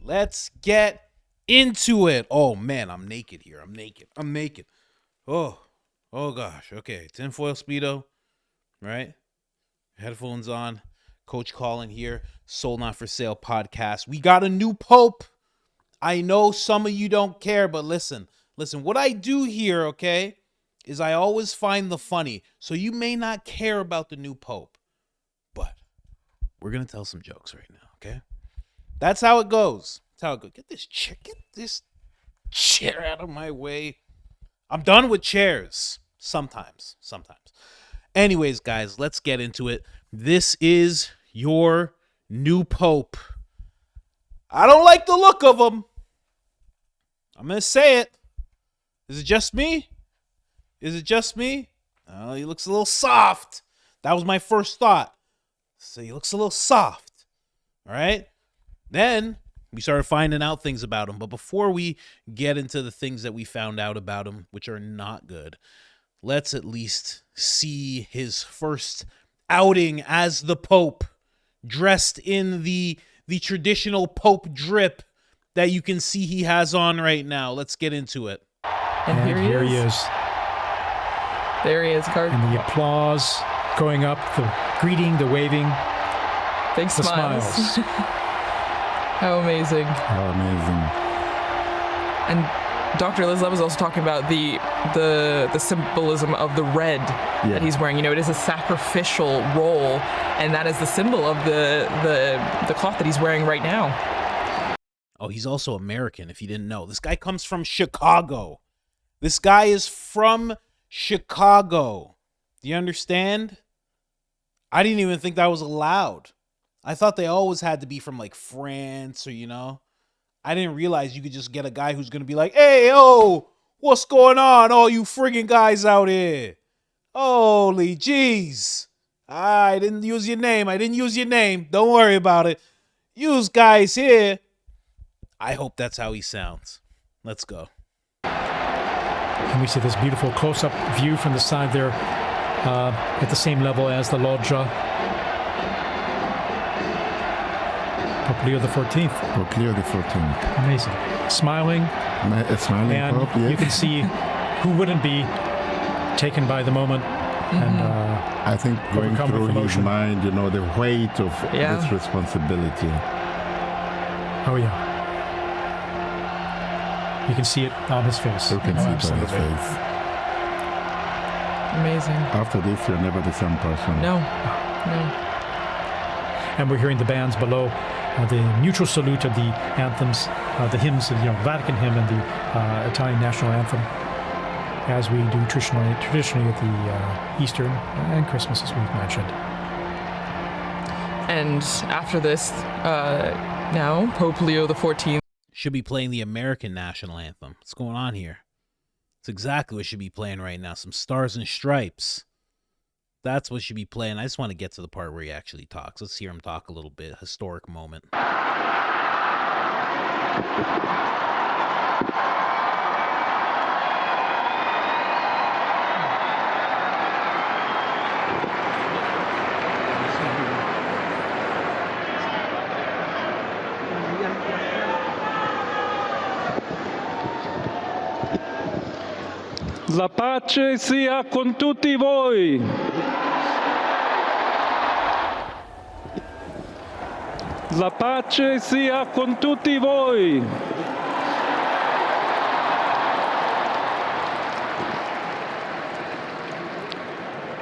let's get into it. Oh, man, I'm naked here. I'm naked. Oh gosh. Okay, tinfoil Speedo, right? Headphones on. Coach Colin here. Sold Not For Sale podcast. We got a new pope. I know some of you don't care, but listen. What I do here, okay, is I always find the funny. So you may not care about the new pope, but we're going to tell some jokes right now, okay? That's how it goes. Get this chair out of my way. I'm done with chairs. Sometimes. Anyways, guys, let's get into it. This is your new pope. I don't like the look of him. I'm going to say it. Is it just me? Oh, he looks a little soft. That was my first thought. So he looks a little soft. All right? Then we started finding out things about him. But before we get into the things that we found out about him, which are not good, let's at least see his first outing as the Pope, dressed in the traditional Pope drip that you can see he has on right now. Let's get into it. And here he is. There he is, Cardinal. And the applause going up, the greeting, the waving, big smiles. How amazing. And Dr. Liz Love was also talking about the symbolism of the red that he's wearing. You know, it is a sacrificial role, and that is the symbol of the cloth that he's wearing right now. Oh, he's also American, if you didn't know. This guy comes from Chicago. This guy is from Chicago. Do you understand? I didn't even think that was allowed. I thought they always had to be from like France or, you know. I didn't realize you could just get a guy who's going to be like, hey, oh, what's going on, all you friggin' guys out here? Holy jeez. I didn't use your name. Don't worry about it. Use guys here. I hope that's how he sounds. Let's go. And we see this beautiful close-up view from the side there at the same level as the loggia. Pope Leo the 14th. Amazing. Smiling. And Pope, yes. You can see who wouldn't be taken by the moment. Mm-hmm. And I think going through his mind, you know, the weight of this responsibility. Oh, yeah. You can see it on his face. You can see it on his face. Amazing. After this, you're never the same person. No. And we're hearing the bands below, the mutual salute of the anthems, the hymns, Vatican hymn and the Italian national anthem, as we do traditionally at the Easter and Christmas, as we've mentioned. And after this, now Pope Leo the 14th should be playing the American national anthem. What's going on here? It's exactly what should be playing right now. Some Stars and Stripes. That's what should be playing. I just want to get to the part where he actually talks. Let's hear him talk a little bit. Historic moment. La pace sia con tutti voi. La pace sia con tutti voi.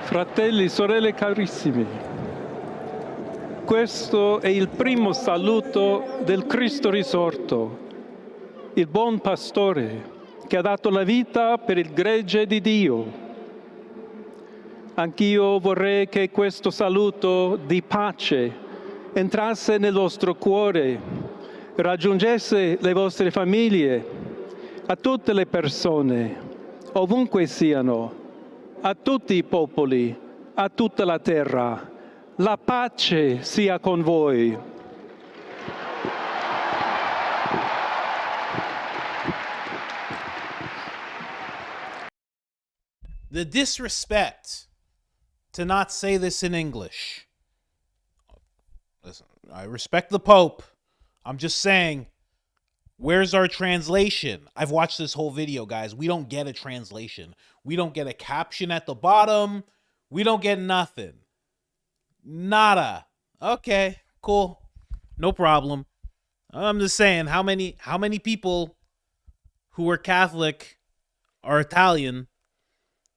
Fratelli, sorelle carissimi, questo è il primo saluto del Cristo risorto, il buon pastore che ha dato la vita per il gregge di Dio. Anch'io vorrei che questo saluto di pace entrasse nel vostro cuore, raggiungesse le vostre famiglie, a tutte le persone, ovunque siano, a tutti i popoli, a tutta la terra. La pace sia con voi. The disrespect to not say this in English. Listen, I respect the Pope. I'm just saying, Where's our translation? I've watched this whole video, guys. We don't get a translation. We don't get a caption at the bottom. We don't get nothing. Nada. Okay, cool. No problem. I'm just saying, how many people who are Catholic are Italian,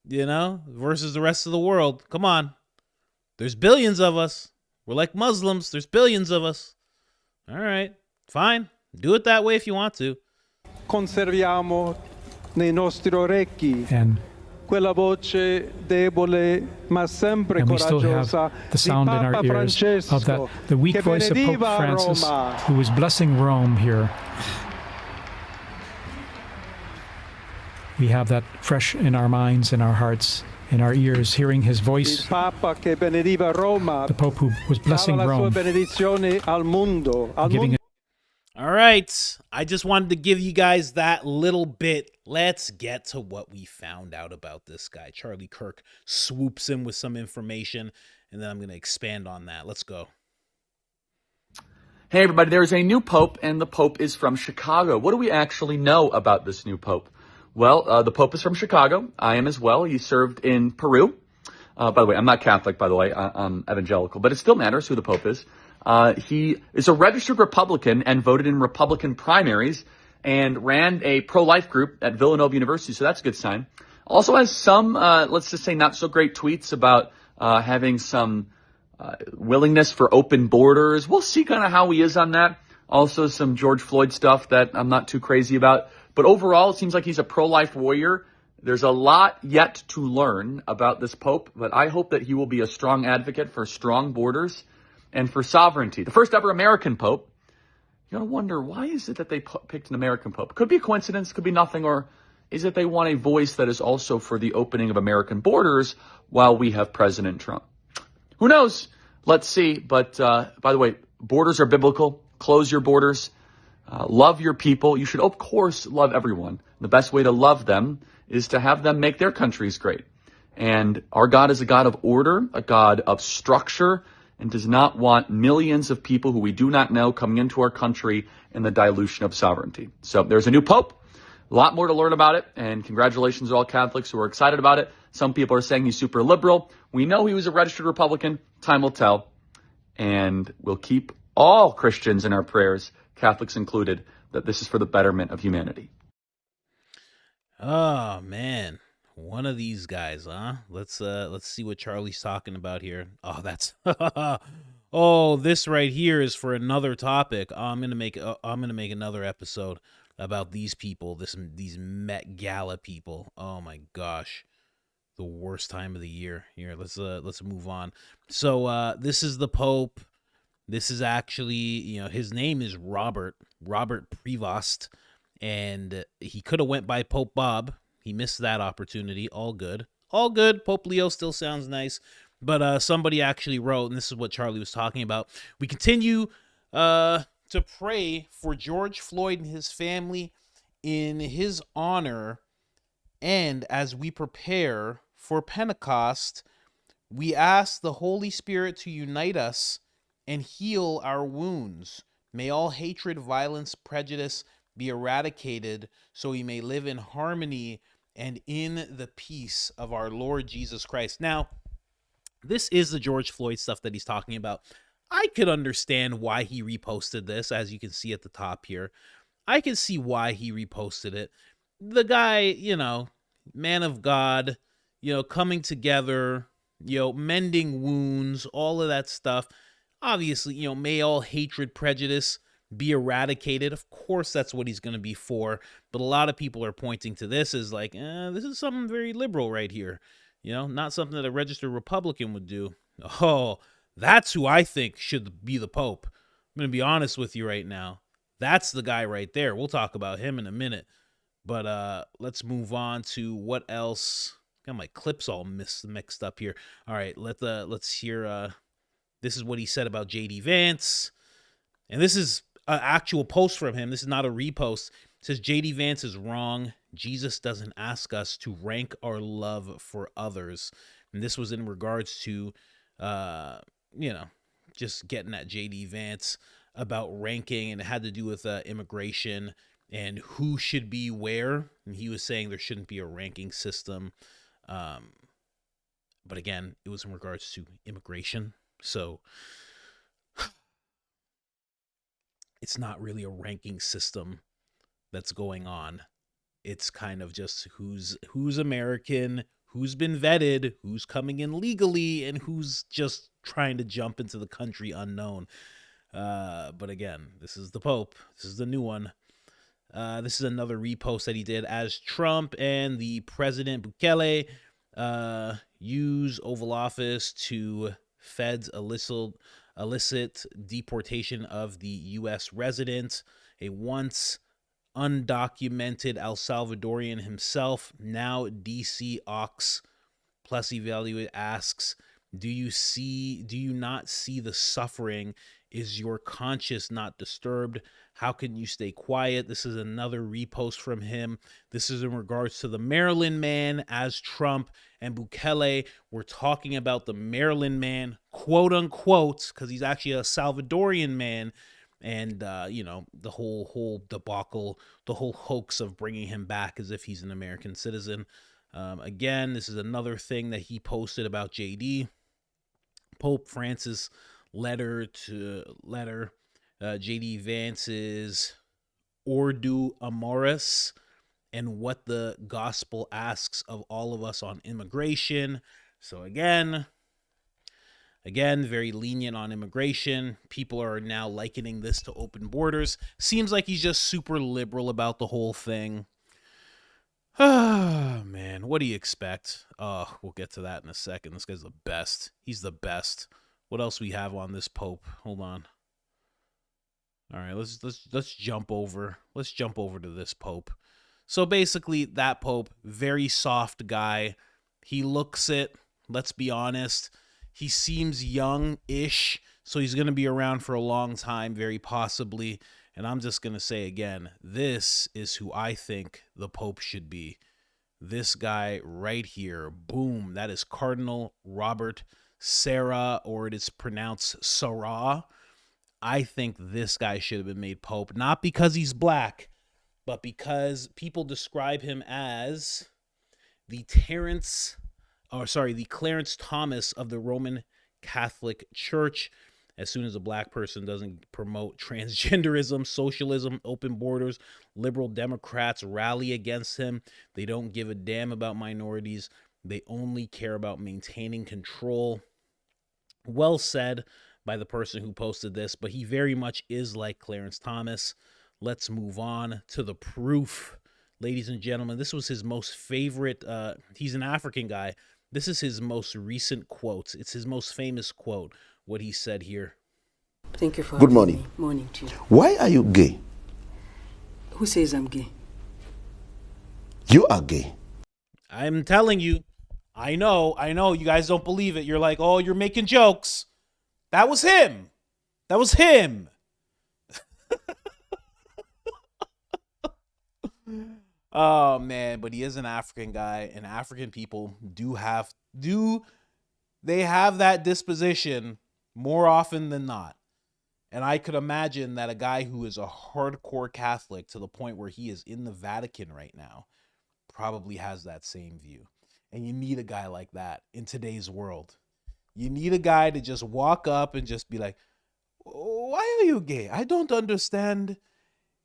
versus the rest of the world? Come on. There's billions of us. We're like Muslims. There's billions of us. All right, fine. Do it that way if you want to. Conserviamo nei nostri orecchi And quella voce debole ma sempre we still have coraggiosa the sound di in our Papa ears of Francesco, the weak che voice of Pope benediva Francis, Roma. who was blessing Rome here. We have that fresh in our minds, in our hearts, in our ears, hearing his voice. Il Papa che benediva Roma, The Pope who was blessing dava la sua Rome, benedizione al mondo, giving it. All right. I just wanted to give you guys that little bit. Let's get to what we found out about this guy. Charlie Kirk swoops in with some information, and then I'm going to expand on that. Let's go. Hey, everybody. There is a new pope, and the pope is from Chicago. What do we actually know about this new pope? Well, the pope is from Chicago. I am as well. He served in Peru. By the way, I'm not Catholic, by the way. I'm evangelical, but it still matters who the pope is. He is a registered Republican and voted in Republican primaries and ran a pro-life group at Villanova University, so that's a good sign. Also has some, let's just say, not so great tweets about having some willingness for open borders. We'll see kind of how he is on that. Also some George Floyd stuff that I'm not too crazy about. But overall, it seems like he's a pro-life warrior. There's a lot yet to learn about this pope, but I hope that he will be a strong advocate for strong borders and for sovereignty. The first ever American pope. You gotta wonder, why is it that they picked an American pope? Could be a coincidence, could be nothing, or is it they want a voice that is also for the opening of American borders while we have President Trump? Who knows? Let's see. But by the way, borders are biblical. Close your borders. Love your people. You should, of course, love everyone. The best way to love them is to have them make their countries great. And our God is a God of order, a God of structure, and does not want millions of people who we do not know coming into our country in the dilution of sovereignty. So there's a new pope, a lot more to learn about it, and congratulations to all Catholics who are excited about it. Some people are saying he's super liberal. We know he was a registered Republican. Time will tell. And we'll keep all Christians in our prayers, Catholics included, that this is for the betterment of humanity. Oh, man. One of these guys, huh? Let's see what Charlie's talking about here. Oh, that's oh, this right here is for another topic. I'm gonna make another episode about these people, these Met Gala people. Oh my gosh, the worst time of the year. Here, let's move on. So this is the Pope. This is actually, his name is Robert Prevost, and he could have went by Pope Bob. He missed that opportunity. All good. Pope Leo still sounds nice. But somebody actually wrote, and this is what Charlie was talking about, we continue to pray for George Floyd and his family in his honor. And as we prepare for Pentecost, we ask the Holy Spirit to unite us and heal our wounds. May all hatred, violence, prejudice be eradicated so we may live in harmony and in the peace of our Lord Jesus Christ. Now, this is the George Floyd stuff that he's talking about. I could understand why he reposted this, as you can see at the top here. I can see why he reposted it. The guy, man of God, coming together, mending wounds, all of that stuff. Obviously, may all hatred, prejudice be eradicated. Of course, that's what he's going to be for. But a lot of people are pointing to this as like, this is something very liberal right here. Not something that a registered Republican would do. Oh, that's who I think should be the Pope. I'm going to be honest with you right now. That's the guy right there. We'll talk about him in a minute. But let's move on to what else. Got my clips all mixed up here. All right, let's hear. This is what he said about J.D. Vance. And this is an actual post from him. This is not a repost. It says, J.D. Vance is wrong. Jesus doesn't ask us to rank our love for others. And this was in regards to, just getting at J.D. Vance about ranking, and it had to do with immigration and who should be where. And he was saying there shouldn't be a ranking system. But again, it was in regards to immigration. So it's not really a ranking system that's going on. It's kind of just who's American, who's been vetted, who's coming in legally, and who's just trying to jump into the country unknown. But again, this is the Pope. This is the new one. This is another repost that he did as Trump and the President Bukele use Oval Office to feds illicit deportation of the U.S. resident, a once undocumented El Salvadorian himself, now DC Ox Plus Evaluate asks, do you not see the suffering? Is your conscience not disturbed? How can you stay quiet? This is another repost from him. This is in regards to the Maryland man as Trump and Bukele. We're talking about the Maryland man, quote unquote, because he's actually a Salvadorian man. And, the whole debacle, the whole hoax of bringing him back as if he's an American citizen. Again, this is another thing that he posted about JD. Pope Francis letter, JD Vance's Ordo Amoris, and what the gospel asks of all of us on immigration. So again, very lenient on immigration. People are now likening this to open borders. Seems like he's just super liberal about the whole thing. Ah, man, what do you expect? Oh, we'll get to that in a second. This guy's the best. He's the best. What else we have on this Pope? Hold on. All right, let's jump over. Let's jump over to this Pope. So basically, that Pope, very soft guy. He looks it. Let's be honest. He seems young-ish, so he's going to be around for a long time, very possibly. And I'm just going to say again, this is who I think the Pope should be. This guy right here. Boom. That is Cardinal Robert Sarah, or it is pronounced Sarah. I think this guy should have been made Pope, not because he's black, but because people describe him as the Clarence Thomas of the Roman Catholic Church. As soon as a black person doesn't promote transgenderism, socialism, open borders, liberal Democrats rally against him. They don't give a damn about minorities. They only care about maintaining control. Well said by the person who posted this, but he very much is like Clarence Thomas. Let's move on to the proof. Ladies and gentlemen, this was his most favorite. He's an African guy. This is his most recent quote. It's his most famous quote, what he said here. Thank you for Good morning. Me. Morning to you. Why are you gay? Who says I'm gay? You are gay. I'm telling you. I know. You guys don't believe it. You're like, oh, you're making jokes. That was him. Oh, man. But he is an African guy. And African people have that disposition more often than not. And I could imagine that a guy who is a hardcore Catholic to the point where he is in the Vatican right now probably has that same view. And you need a guy like that in today's world. You need a guy to just walk up and just be like, why are you gay? I don't understand.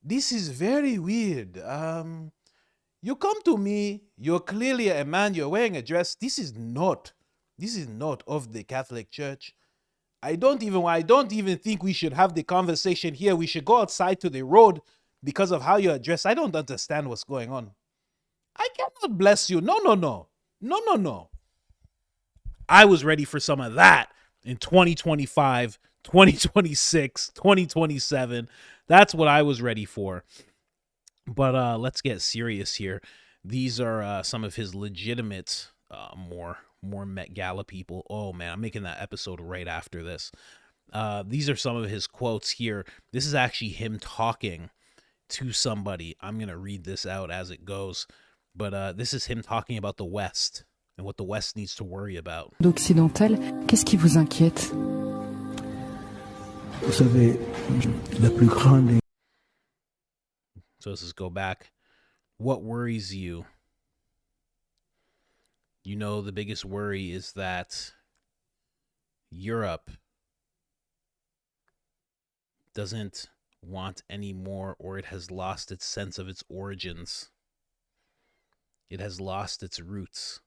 This is very weird. You come to me, you're clearly a man, you're wearing a dress. This is not of the Catholic Church. I don't even think we should have the conversation here. We should go outside to the road because of how you're dressed. I don't understand what's going on. I cannot bless you. No. I was ready for some of that in 2025, 2026, 2027. That's what I was ready for. But let's get serious here. These are some of his legitimate, more Met Gala people. Oh, man, I'm making that episode right after this. These are some of his quotes here. This is actually him talking to somebody. I'm going to read this out as it goes. But this is him talking about the West and what the West needs to worry about. Occidental, qu'est-ce qui vous inquiète? Vous savez, la plus grande... So let's just go back. What worries you? You know, the biggest worry is that Europe doesn't want any more, or it has lost its sense of its origins. It has lost its roots.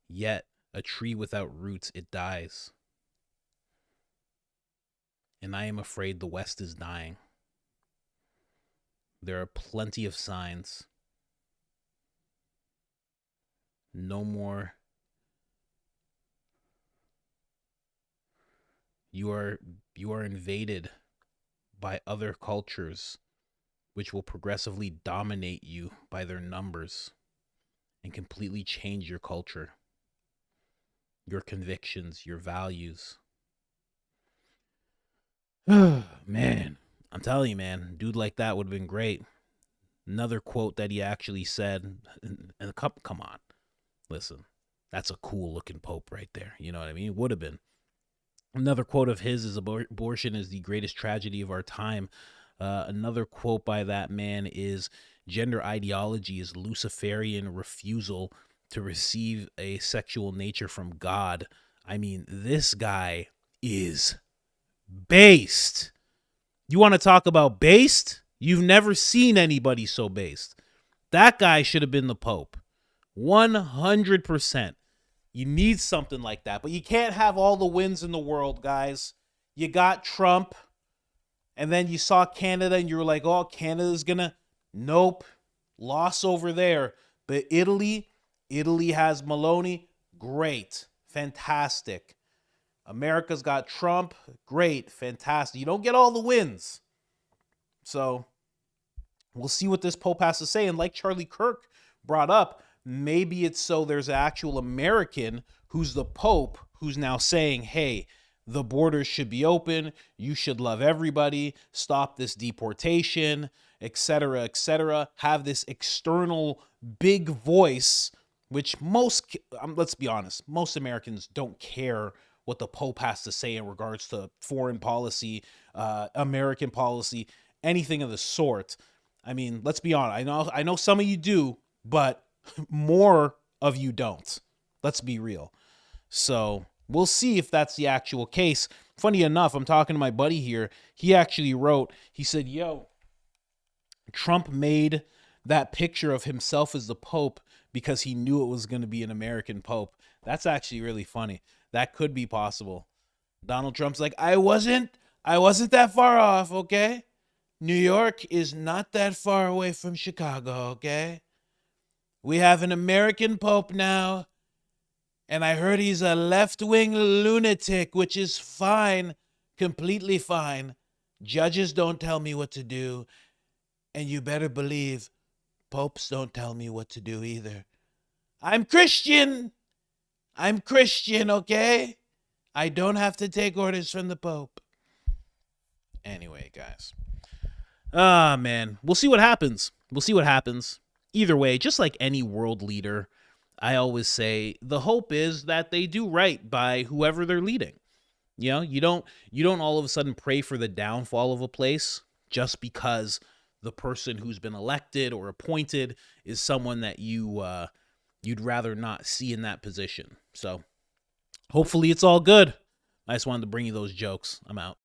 Yet, a tree without roots, it dies. And I am afraid the West is dying. There are plenty of signs. No more. You are invaded by other cultures, which will progressively dominate you by their numbers and completely change your culture, your convictions, your values. Man, I'm telling you, man, dude like that would have been great. Another quote that he actually said, and come on, listen, that's a cool looking pope right there. You know what I mean? Would have been. Another quote of his is abortion is the greatest tragedy of our time. Another quote by that man is gender ideology is Luciferian refusal to receive a sexual nature from God. I mean, this guy is based. You want to talk about based? You've never seen anybody so based. That guy should have been the Pope. 100%. You need something like that, but you can't have all the wins in the world, guys. You got Trump, and then you saw Canada, and you were like, oh, Canada's gonna... Nope. Loss over there. But Italy has Meloni. Great. Fantastic. America's got Trump. Great. Fantastic. You don't get all the wins. So, we'll see what this Pope has to say. And like Charlie Kirk brought up, maybe it's so there's an actual American who's the Pope who's now saying, hey, the borders should be open. You should love everybody. Stop this deportation, etc., etc. Have this external big voice, which let's be honest, most Americans don't care what the Pope has to say in regards to foreign policy, American policy, anything of the sort. I mean, let's be honest. I know some of you do, but more of you don't. Let's be real. So we'll see if that's the actual case. Funny enough, I'm talking to my buddy here. He actually wrote, he said, yo, Trump made that picture of himself as the Pope because he knew it was going to be an American Pope. That's actually really funny. That could be possible. Donald Trump's like, I wasn't that far off, okay? New York is not that far away from Chicago, okay? We have an American Pope now, and I heard he's a left-wing lunatic, which is fine, completely fine. Judges don't tell me what to do, and you better believe popes don't tell me what to do either. I'm Christian, okay? I don't have to take orders from the Pope. Anyway, guys. Man, we'll see what happens. Either way, just like any world leader, I always say the hope is that they do right by whoever they're leading. You know, you don't all of a sudden pray for the downfall of a place just because the person who's been elected or appointed is someone that you'd rather not see in that position. So hopefully it's all good. I just wanted to bring you those jokes. I'm out.